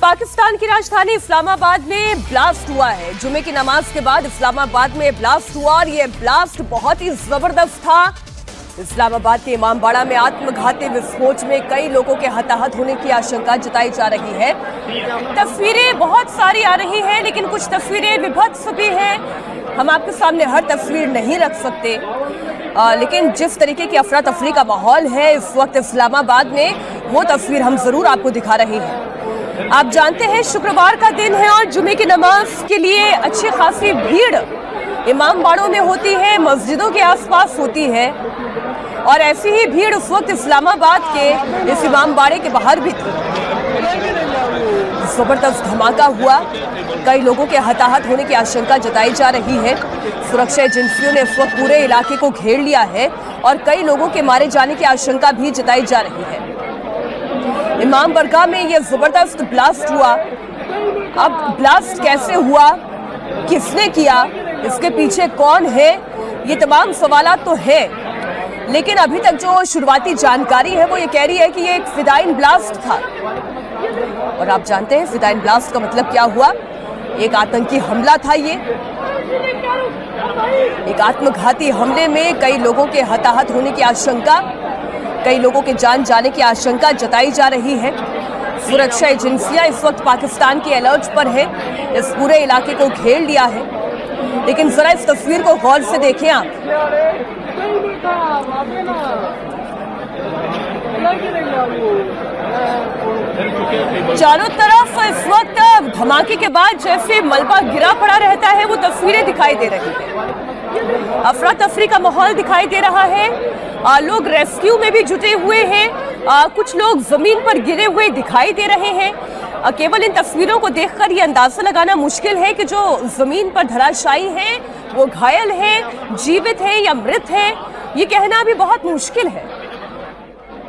पाकिस्तान की राजधानी इस्लामाबाद में ब्लास्ट हुआ है। जुमे की नमाज के बाद इस्लामाबाद में ब्लास्ट हुआ और ये ब्लास्ट बहुत ही जबरदस्त था। इस्लामाबाद के इमामबाड़ा में आत्मघाती विस्फोट में कई लोगों के हताहत होने की आशंका जताई जा रही है। तस्वीरें बहुत सारी आ रही हैं, लेकिन कुछ तस्वीरें विभत्स भी हैं। हम आपके सामने हर तस्वीर नहीं रख सकते, लेकिन जिस तरीके की अफरा तफरी का माहौल है इस वक्त इस्लामाबाद में, वो तस्वीर हम जरूर आपको दिखा रहे हैं। आप जानते हैं शुक्रवार का दिन है और जुमे की नमाज के लिए अच्छी खासी भीड़ इमामबाड़ों में होती है, मस्जिदों के आसपास होती है, और ऐसी ही भीड़ उस वक्त इस्लामाबाद के इस इमामबाड़े के बाहर भी थी। जबरदस्त धमाका हुआ, कई लोगों के हताहत होने की आशंका जताई जा रही है। सुरक्षा एजेंसियों ने इस वक्त पूरे इलाके को घेर लिया है और कई लोगों के मारे जाने की आशंका भी जताई जा रही है। इमाम बरगाह में यह जबरदस्त ब्लास्ट हुआ। अब ब्लास्ट कैसे हुआ, किसने किया, इसके पीछे कौन है, ये तमाम सवालात तो है, लेकिन अभी तक जो शुरुआती जानकारी है वो ये कह रही है कि ये एक फिदाइन ब्लास्ट था। और आप जानते हैं फिदाइन ब्लास्ट का मतलब क्या हुआ, एक आतंकी हमला था। ये एक आत्मघाती हमले में कई लोगों के हताहत होने की आशंका, कई लोगों के जान जाने की आशंका जताई जा रही है। सुरक्षा एजेंसियां इस वक्त पाकिस्तान के अलर्ट पर है, इस पूरे इलाके को घेर लिया है। लेकिन जरा इस तस्वीर को गौर से देखें आप। चारों तरफ इस वक्त धमाके के बाद जैसे मलबा गिरा पड़ा रहता है वो तस्वीरें दिखाई दे रही हैं। अफरा तफरी का माहौल दिखाई दे रहा है। लोग रेस्क्यू में भी जुटे हुए हैं, कुछ लोग जमीन पर गिरे हुए दिखाई दे रहे हैं। केवल इन तस्वीरों को देखकर ये अंदाजा लगाना मुश्किल है कि जो जमीन पर धराशायी हैं वो घायल हैं, जीवित हैं या मृत हैं, ये कहना भी बहुत मुश्किल है।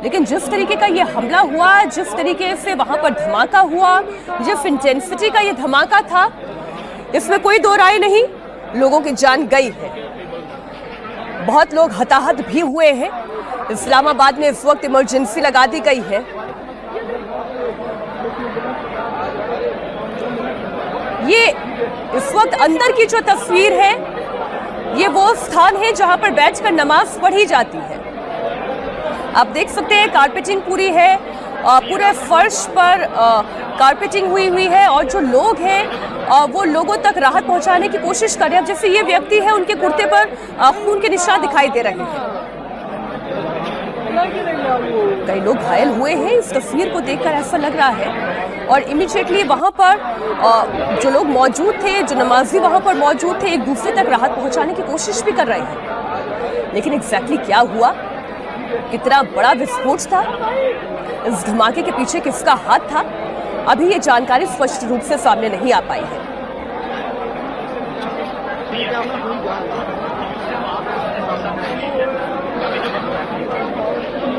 लेकिन जिस तरीके का ये हमला हुआ, जिस तरीके से वहां पर धमाका हुआ, जिस इंटेंसिटी का ये धमाका था, इसमें कोई दो राय नहीं, लोगों की जान गई है। बहुत लोग हताहत भी हुए हैं। इस्लामाबाद में इस वक्त इमरजेंसी लगा दी गई है। ये इस वक्त अंदर की जो तस्वीर है, ये वो स्थान है जहां पर बैठकर नमाज पढ़ी जाती है। आप देख सकते हैं कारपेटिंग पूरी है, पूरे फर्श पर कारपेटिंग हुई है, और जो लोग हैं वो लोगों तक राहत पहुंचाने की कोशिश कर रहे हैं। अब जैसे ये व्यक्ति है, उनके कुर्ते पर खून के निशान दिखाई दे रहे हैं। कई लोग घायल हुए हैं, इस तस्वीर को देखकर ऐसा लग रहा है। और इमीडिएटली वहां पर जो लोग मौजूद थे, जो नमाजी वहां पर मौजूद थे, एक दूसरे तक राहत पहुंचाने की कोशिश भी कर रहे हैं। लेकिन एग्जैक्टली क्या हुआ, कितना बड़ा विस्फोट था, इस धमाके के पीछे किसका हाथ था, अभी ये जानकारी स्पष्ट रूप से सामने नहीं आ पाई है।